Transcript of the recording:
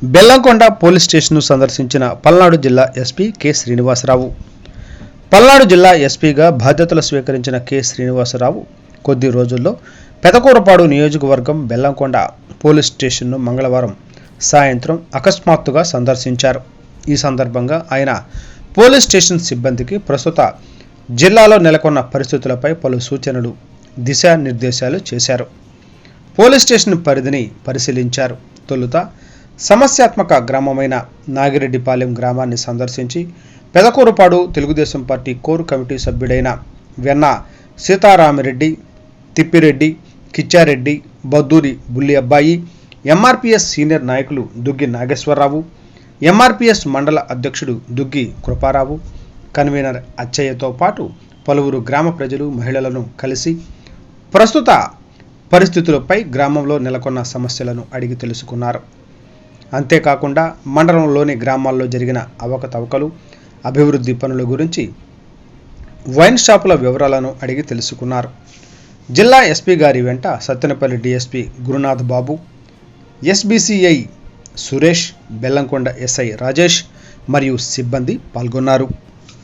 Bellamkonda police స్టేషన్ను సందర్శించిన పల్నాడు జిల్లా ఎస్పీ కె శ్రీనివాసరావు. పల్నాడు జిల్లా ఎస్పీగా బాధ్యతలు స్వీకరించిన కె శ్రీనివాసరావు కొద్ది రోజుల్లో పెదకూరపాడు నియోజకవర్గం బెల్లంకొండ పోలీస్ స్టేషన్ను మంగళవారం సాయంత్రం అకస్మాత్తుగా సందర్శించారు. ఈ సందర్భంగా ఆయన పోలీస్ స్టేషన్ సిబ్బందికి ప్రస్తుత జిల్లాలో నెలకొన్న పరిస్థితులపై పలు సూచనలు, దిశానిర్దేశాలు చేశారు. పోలీస్ స్టేషన్ పరిధిని పరిశీలించారు. తొలుత సమస్యాత్మక గ్రామమైన నాగిరెడ్డిపాలెం గ్రామాన్ని సందర్శించి Pedakurapadu Telugu Desam party core committee సభ్యుడైన వెన్న సీతారామిరెడ్డి, తిప్పిరెడ్డి, కిచ్చారెడ్డి, బద్దూరి బుల్లి అబ్బాయి, ఎంఆర్పీఎస్ సీనియర్ నాయకులు దుగ్గి నాగేశ్వరరావు, ఎంఆర్పీఎస్ మండల అధ్యక్షుడు దుగ్గి కృపారావు, కన్వీనర్ అచ్చయ్యతో పాటు పలువురు గ్రామ ప్రజలు, మహిళలను కలిసి ప్రస్తుత పరిస్థితులపై గ్రామంలో నెలకొన్న సమస్యలను అడిగి తెలుసుకున్నారు. అంతేకాకుండా మండలంలోని గ్రామాల్లో జరిగిన అవకతవకలు, అభివృద్ధి పనుల గురించి, వైన్ షాపుల వివరాలను అడిగి తెలుసుకున్నారు. జిల్లా ఎస్పీ గారి వెంట సత్తెనపల్లి డీఎస్పీ గురునాథ్ బాబు, ఎస్బీసీఐ సురేష్, బెల్లంకొండ ఎస్ఐ రాజేష్ మరియు సిబ్బంది పాల్గొన్నారు.